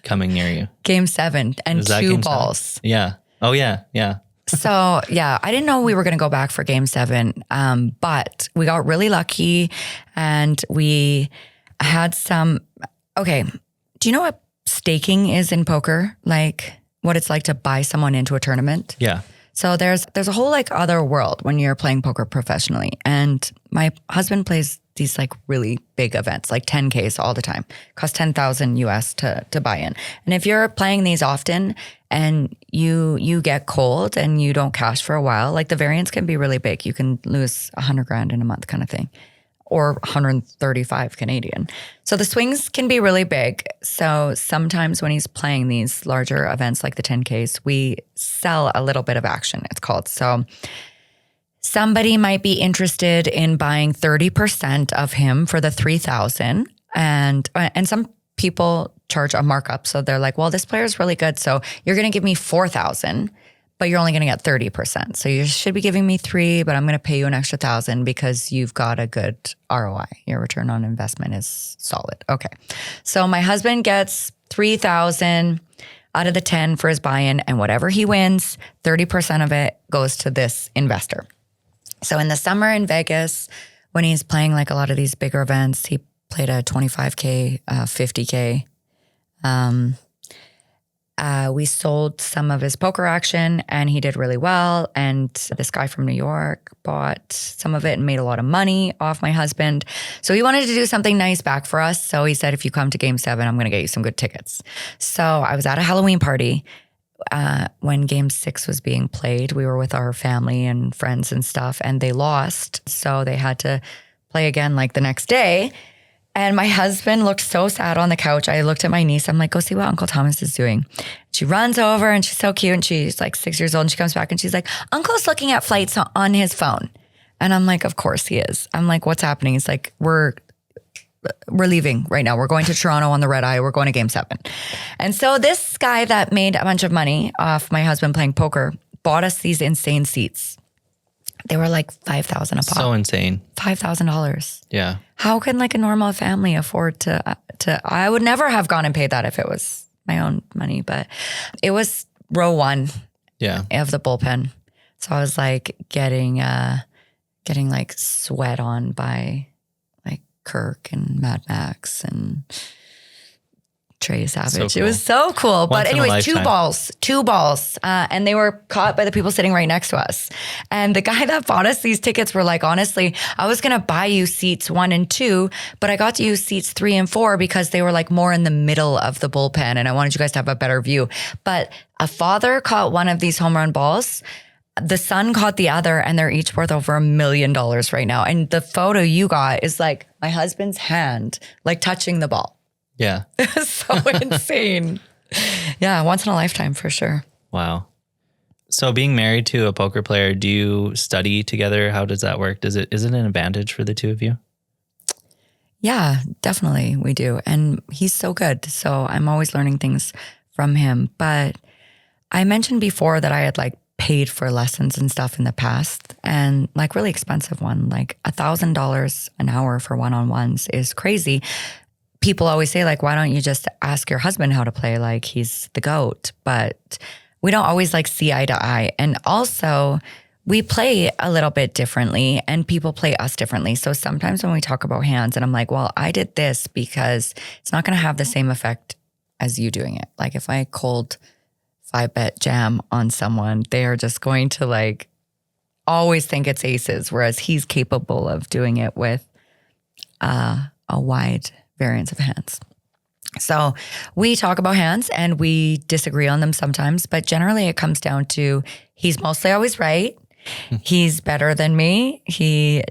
coming near you. Game 7 and 2 balls. Yeah. Oh, yeah. Yeah. So, yeah, I didn't know we were going to go back for game 7, but we got really lucky and we had some, okay, do you know what staking is in poker? Like what it's like to buy someone into a tournament? Yeah. So there's a whole like other world when you're playing poker professionally. And my husband plays these like really big events, like 10Ks all the time, cost 10,000 US to buy in. And if you're playing these often and you get cold and you don't cash for a while, like the variance can be really big. You can lose 100 grand in a month kind of thing, or 135 Canadian. So the swings can be really big. So sometimes when he's playing these larger events like the 10Ks, we sell a little bit of action, it's called. So somebody might be interested in buying 30% of him for the 3,000, and some people charge a markup. So they're like, well, this player is really good, so you're going to give me 4,000, but you're only going to get 30%. So you should be giving me 3, but I'm going to pay you an extra 1,000 because you've got a good ROI. Your return on investment is solid. Okay. So my husband gets 3,000 out of the 10 for his buy-in, and whatever he wins, 30% of it goes to this investor. So in the summer in Vegas, when he's playing like a lot of these bigger events, he played a 25K, 50K. We sold some of his poker action and he did really well. And this guy from New York bought some of it and made a lot of money off my husband. So he wanted to do something nice back for us. So he said, if you come to game 7, I'm going to get you some good tickets. So I was at a Halloween party when game 6 was being played. We were with our family and friends and stuff, and they lost. So they had to play again like the next day. And my husband looked so sad on the couch. I looked at my niece. I'm like, go see what Uncle Thomas is doing. She runs over and she's so cute. And she's like 6 years old. And she comes back and she's like, Uncle's looking at flights on his phone. And I'm like, of course he is. I'm like, what's happening? It's like, we're we're leaving right now. We're going to Toronto on the red eye. We're going to game 7. And so this guy that made a bunch of money off my husband playing poker bought us these insane seats. They were like $5,000 a pop. So insane. $5,000. Yeah. How can like a normal family afford to, I would never have gone and paid that if it was my own money, but it was row 1 of the bullpen. So I was like getting like sweat on by like Kirk and Mad Max and Trey Savage. So cool. It was so cool. But anyways, two balls. And they were caught by the people sitting right next to us. And the guy that bought us these tickets were like, honestly, I was going to buy you seats 1 and 2, but I got to use seats 3 and 4 because they were like more in the middle of the bullpen. And I wanted you guys to have a better view. But a father caught one of these home run balls. The son caught the other, and they're each worth over $1 million right now. And the photo you got is like my husband's hand, like touching the ball. Yeah. So insane. Yeah, once in a lifetime for sure. Wow. So being married to a poker player, do you study together? How does that work? Is it an advantage for the two of you? Yeah, definitely we do. And he's so good. So I'm always learning things from him. But I mentioned before that I had like paid for lessons and stuff in the past, and like really expensive one, like $1,000 an hour for one-on-ones is crazy. People always say like, why don't you just ask your husband how to play? Like he's the GOAT, but we don't always like see eye to eye. And also we play a little bit differently and people play us differently. So sometimes when we talk about hands and I'm like, well, I did this because it's not going to have the same effect as you doing it. Like if I cold 5-bet jam on someone, they are just going to like always think it's aces, whereas he's capable of doing it with a wide variance of hands. So we talk about hands and we disagree on them sometimes, but generally it comes down to he's mostly always right. He's better than me. He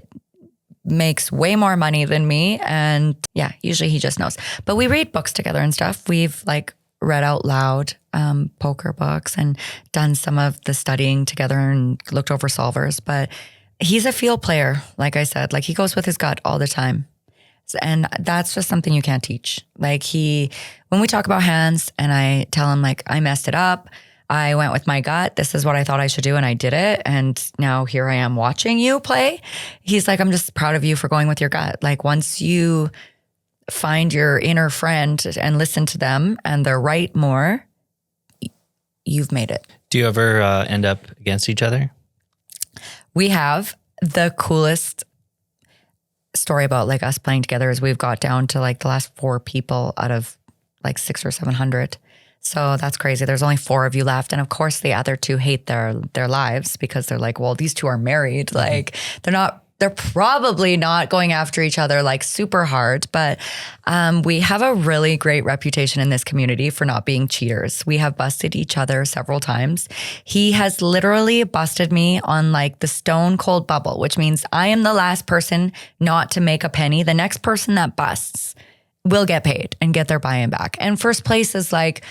makes way more money than me. And yeah, usually he just knows. But we read books together and stuff. We've like read out loud poker books and done some of the studying together and looked over solvers. But he's a field player, like I said. Like he goes with his gut all the time. And that's just something you can't teach. Like when we talk about hands and I tell him like, I messed it up. I went with my gut. This is what I thought I should do. And I did it. And now here I am watching you play. He's like, I'm just proud of you for going with your gut. Like once you find your inner friend and listen to them and they're right more, you've made it. Do you ever end up against each other? We have the coolest story about like us playing together is we've got down to like the last 4 people out of like 600 or 700. So that's crazy. There's only 4 of you left. And of course the other 2 hate their lives because they're like, well, these 2 are married. Like they're probably not going after each other like super hard, but we have a really great reputation in this community for not being cheaters. We have busted each other several times. He has literally busted me on like the stone cold bubble, which means I am the last person not to make a penny. The next person that busts will get paid and get their buy-in back. And first place is like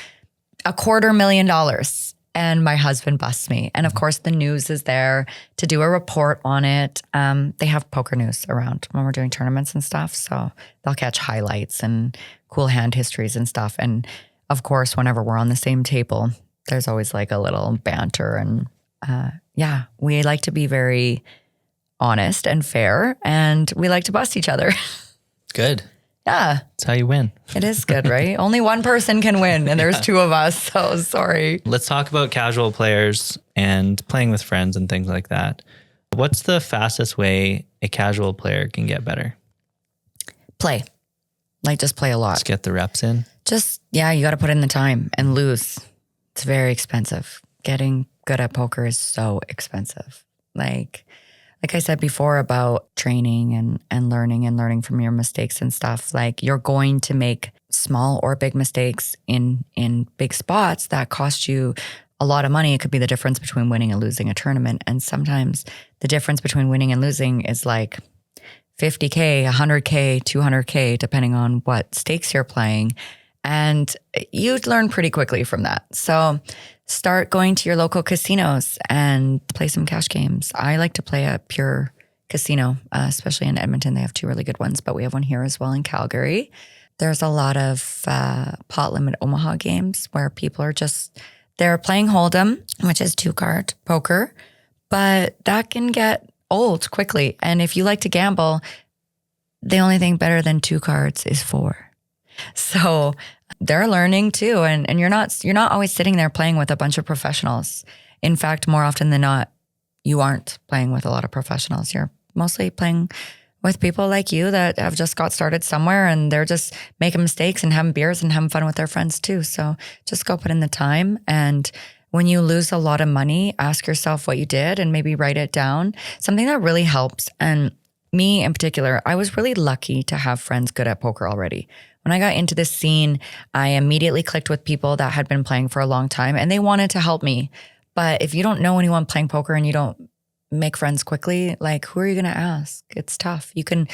$250,000. And my husband busts me. And of course, the news is there to do a report on it. They have poker news around when we're doing tournaments and stuff. So they'll catch highlights and cool hand histories and stuff. And of course, whenever we're on the same table, there's always like a little banter. And yeah, we like to be very honest and fair. And we like to bust each other. Good. Yeah. That's how you win. It is good, right? Only one person can win and there's 2 of us. So sorry. Let's talk about casual players and playing with friends and things like that. What's the fastest way a casual player can get better? Play. Like just play a lot. Just get the reps in. You got to put in the time and lose. It's very expensive. Getting good at poker is so expensive. Like I said before about training and learning from your mistakes and stuff, like you're going to make small or big mistakes in big spots that cost you a lot of money. It could be the difference between winning and losing a tournament. And sometimes the difference between winning and losing is like $50K, $100K, $200K, depending on what stakes you're playing. And you'd learn pretty quickly from that. So start going to your local casinos and play some cash games. I like to play a pure casino, especially in Edmonton. They have 2 really good ones, but we have one here as well in Calgary. There's a lot of pot limit Omaha games where people are they're playing Hold'em, which is 2-card poker, but that can get old quickly. And if you like to gamble, the only thing better than 2 cards is 4. So they're learning too. And you're not always sitting there playing with a bunch of professionals. In fact, more often than not, you aren't playing with a lot of professionals. You're mostly playing with people like you that have just got started somewhere and they're just making mistakes and having beers and having fun with their friends too. So just go put in the time. And when you lose a lot of money, ask yourself what you did and maybe write it down. Something that really helps. And me in particular, I was really lucky to have friends good at poker already. When I got into this scene, I immediately clicked with people that had been playing for a long time and they wanted to help me. But if you don't know anyone playing poker and you don't make friends quickly, like who are you going to ask? It's tough. You can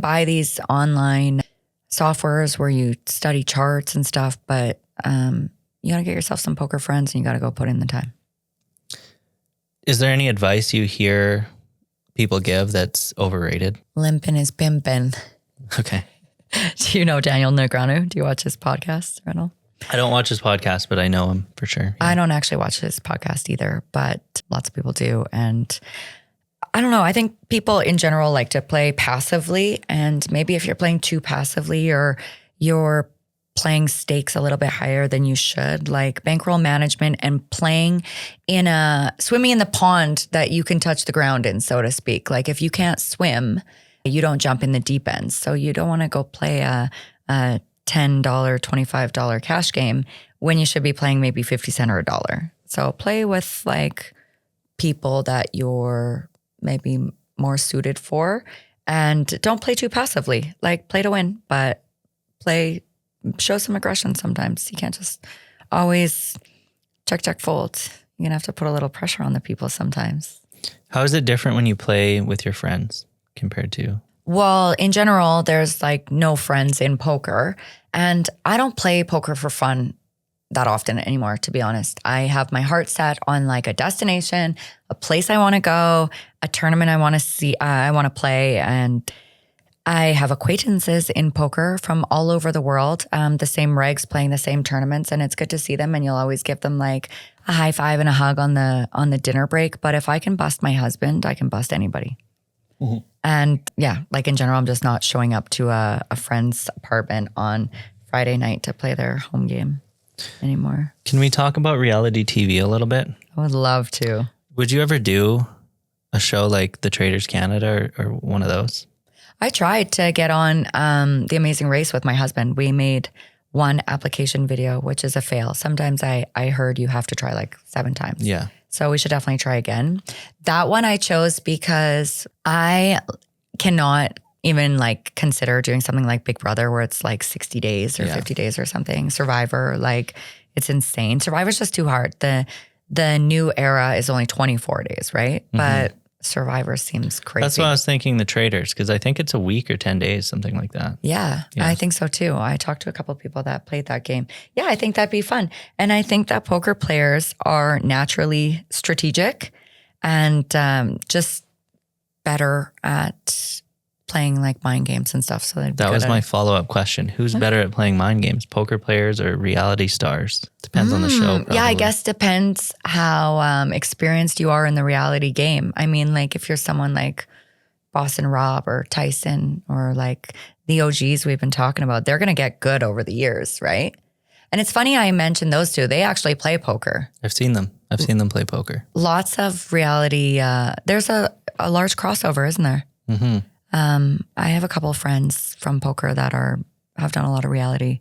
buy these online softwares where you study charts and stuff, but you got to get yourself some poker friends and you got to go put in the time. Is there any advice you hear people give that's overrated? Limpin' is pimpin'. Okay. Do you know Daniel Negreanu? Do you watch his podcast, Reynold? I don't watch his podcast, but I know him for sure. Yeah. I don't actually watch his podcast either, but lots of people do. And I don't know. I think people in general like to play passively. And maybe if you're playing too passively or you're playing stakes a little bit higher than you should, like bankroll management and swimming in the pond that you can touch the ground in, so to speak. Like if you can't swim, you don't jump in the deep end. So you don't want to go play a $10, $25 cash game when you should be playing maybe 50 cents or $1. So play with like people that you're maybe more suited for and don't play too passively. Like play to win, but show some aggression sometimes. You can't just always check, fold. You're going to have to put a little pressure on the people sometimes. How is it different when you play with your friends compared to? Well, in general, there's like no friends in poker. And I don't play poker for fun that often anymore, to be honest. I have my heart set on like a destination, a place I want to go, a tournament I want to see, I want to play. And I have acquaintances in poker from all over the world, the same regs playing the same tournaments. And it's good to see them. And you'll always give them like a high five and a hug on the dinner break. But if I can bust my husband, I can bust anybody. Mm-hmm. And yeah, like in general, I'm just not showing up to a friend's apartment on Friday night to play their home game anymore. Can we talk about reality TV a little bit? I would love to. Would you ever do a show like The Traders Canada or one of those? I tried to get on The Amazing Race with my husband. We made one application video, which is a fail. Sometimes I heard you have to try like 7 times. Yeah. So we should definitely try again. That one I chose because I cannot even like consider doing something like Big Brother where it's like 60 days or 50 days or something. Survivor, like it's insane. Survivor's just too hard. The new era is only 24 days, right? Mm-hmm. But Survivor seems crazy. That's why I was thinking The Traders, because I think it's a week or 10 days, something like that. Yeah, I think so too. I talked to a couple of people that played that game. Yeah, I think that'd be fun. And I think that poker players are naturally strategic and just better at playing like mind games and stuff. So that was my follow-up question. Who's better at playing mind games, poker players or reality stars? Depends on the show. Probably. Yeah, I guess depends how experienced you are in the reality game. I mean, like if you're someone like Boston Rob or Tyson or like the OGs we've been talking about, they're going to get good over the years, right? And it's funny I mentioned those two. They actually play poker. I've seen them play poker. Lots of reality. There's a large crossover, isn't there? Mm-hmm. I have a couple of friends from poker that have done a lot of reality.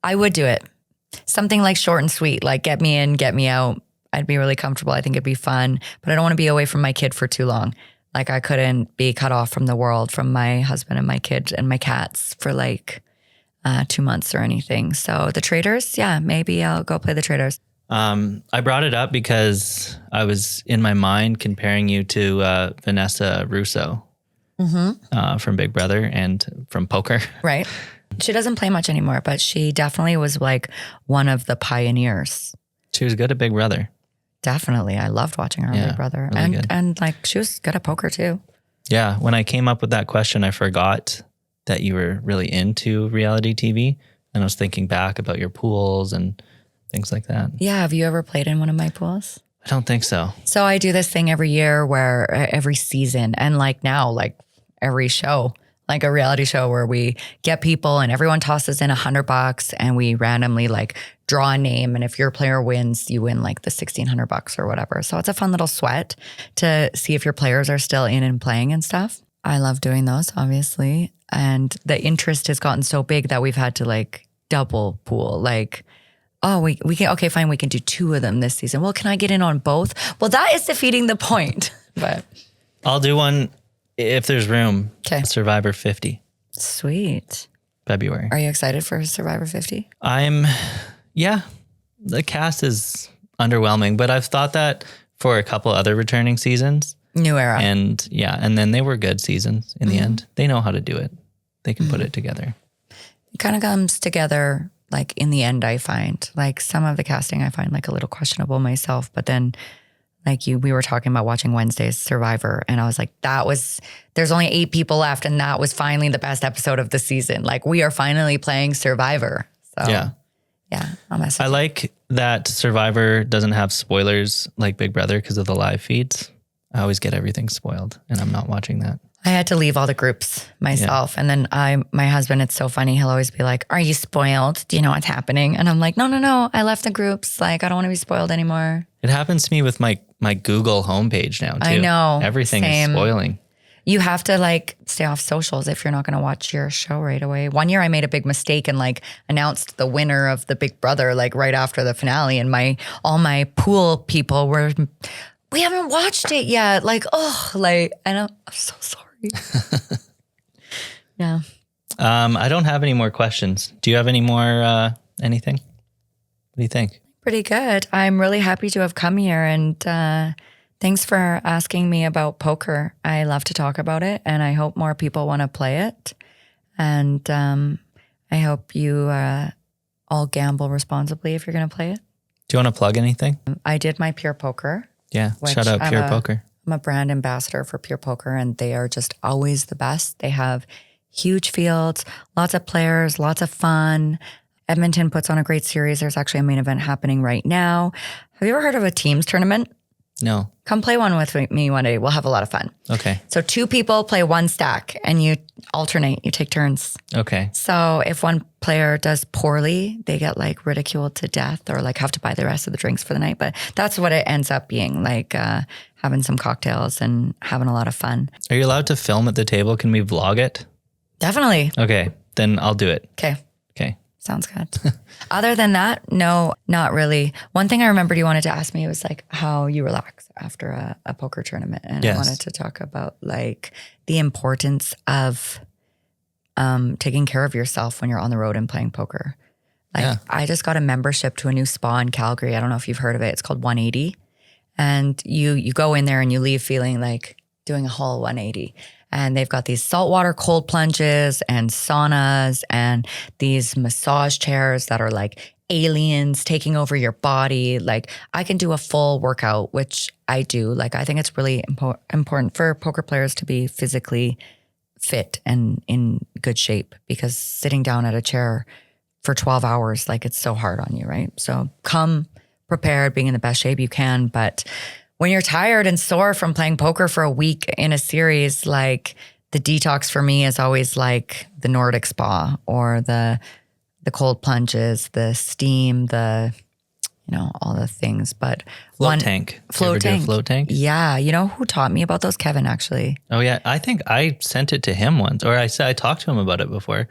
I would do it. Something like short and sweet, like get me in, get me out. I'd be really comfortable. I think it'd be fun, but I don't want to be away from my kid for too long. Like I couldn't be cut off from the world, from my husband and my kid and my cats for like 2 months or anything. So the Traders, yeah, maybe I'll go play the Traders. I brought it up because I was in my mind comparing you to Vanessa Russo. Mm-hmm. From Big Brother and from poker. Right. She doesn't play much anymore, but she definitely was like one of the pioneers. She was good at Big Brother. Definitely. I loved watching her on Big Brother. Really and like she was good at poker too. Yeah. When I came up with that question, I forgot that you were really into reality TV. And I was thinking back about your pools and things like that. Yeah. Have you ever played in one of my pools? I don't think so. So I do this thing every year where every season and like now, like every show, like a reality show where we get people and everyone tosses in $100 and we randomly like draw a name. And if your player wins, you win like the $1,600 or whatever. So it's a fun little sweat to see if your players are still in and playing and stuff. I love doing those, obviously. And the interest has gotten so big that we've had to like double pool. Like, oh, we can, okay, fine, we can do 2 of them this season. Well, can I get in on both? Well, that is defeating the point. But I'll do one if there's room. Okay. Survivor 50. Sweet. February. Are you excited for Survivor 50? Yeah, the cast is underwhelming, but I've thought that for a couple other returning seasons. New era. And and then they were good seasons in the end. They know how to do it. They can put it together. It kind of comes together like in the end, I find. Like some of the casting I find like a little questionable myself, but then like we were talking about watching Wednesday's Survivor and I was like, there's only 8 people left and that was finally the best episode of the season. Like we are finally playing Survivor. So yeah, I like that Survivor doesn't have spoilers like Big Brother because of the live feeds. I always get everything spoiled and I'm not watching that. I had to leave all the groups myself. Yeah. And then my husband, it's so funny. He'll always be like, are you spoiled? Do you know what's happening? And I'm like, no. I left the groups. Like, I don't want to be spoiled anymore. It happens to me with my Google homepage now too. I know. Everything is spoiling. You have to like stay off socials if you're not going to watch your show right away. One year I made a big mistake and like announced the winner of the Big Brother like right after the finale. And all my pool people were, we haven't watched it yet. Like, and I'm so sorry. Yeah. I don't have any more questions. Do you have any more, anything? What do you think? Pretty good. I'm really happy to have come here and thanks for asking me about poker. I love to talk about it and I hope more people want to play it. And I hope you all gamble responsibly if you're going to play it. Do you want to plug anything? I did my Pure Poker. Yeah, shout out Pure Poker. I'm a brand ambassador for Pure Poker and they are just always the best. They have huge fields, lots of players, lots of fun. Edmonton puts on a great series. There's actually a main event happening right now. Have you ever heard of a teams tournament? No. Come play one with me one day. We'll have a lot of fun. Okay. So 2 people play 1 stack and you alternate, you take turns. Okay. So if one player does poorly, they get like ridiculed to death or like have to buy the rest of the drinks for the night. But that's what it ends up being, like having some cocktails and having a lot of fun. Are you allowed to film at the table? Can we vlog it? Definitely. Okay. Then I'll do it. Okay. Okay. Sounds good. Other than that, no, not really. One thing I remembered you wanted to ask me was like how you relax after a poker tournament. And yes. I wanted to talk about like the importance of taking care of yourself when you're on the road and playing poker. Like I just got a membership to a new spa in Calgary. I don't know if you've heard of it. It's called 180. And you go in there and you leave feeling like doing a whole 180. And they've got these saltwater cold plunges and saunas and these massage chairs that are like aliens taking over your body. Like I can do a full workout, which I do. Like I think it's really important for poker players to be physically fit and in good shape because sitting down at a chair for 12 hours, like it's so hard on you, right? So come prepared, being in the best shape you can. But when you're tired and sore from playing poker for a week in a series, like the detox for me is always like the Nordic spa or the cold plunges, the steam, all the things. But float tank. Float tank. Float tank? Yeah. You know who taught me about those? Kevin, actually. Oh yeah. I think I sent it to him once, or I talked to him about it before.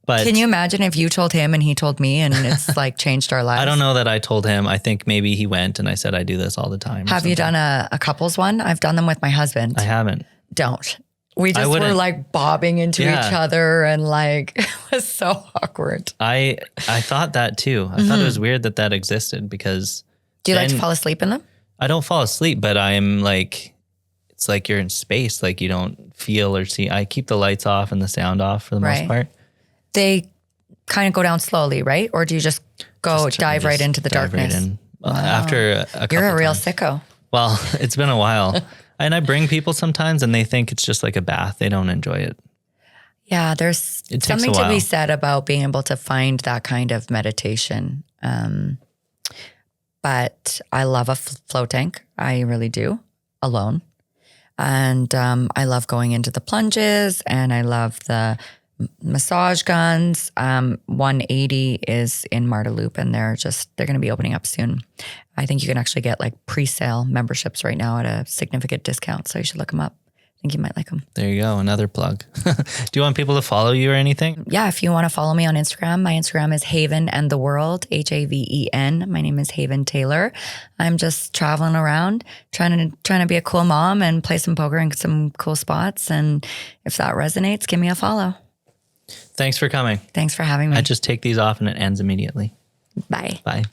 But can you imagine if you told him and he told me and it's like changed our lives? I don't know that I told him. I think maybe he went and I said, I do this all the time. Have you done a couples one? I've done them with my husband. I haven't. Don't. We just were like bobbing into each other and like, it was so awkward. I thought that too. I thought it was weird that existed because. Do you like to fall asleep in them? I don't fall asleep, but I'm like, it's like you're in space. Like you don't feel or see. I keep the lights off and the sound off for the most part. They kind of go down slowly, right? Or do you just dive right into the darkness? Right in. After a couple You're a real times. sicko. Well, it's been a while. And I bring people sometimes and they think it's just like a bath. They don't enjoy it. Yeah, there's It takes something a to be while. said about being able to find that kind of meditation. But I love a flow tank. I really do, alone. And I love going into the plunges, and I love the massage guns. 180 is in Marta Loop, and they're going to be opening up soon. I think you can actually get like pre-sale memberships right now at a significant discount. So you should look them up. I think you might like them. There you go. Another plug. Do you want people to follow you or anything? Yeah, if you want to follow me on Instagram, my Instagram is Haven and the World, Haven. My name is Haven Taylor. I'm just traveling around, trying to be a cool mom and play some poker in some cool spots. And if that resonates, give me a follow. Thanks for coming. Thanks for having me. I just take these off and it ends immediately. Bye. Bye.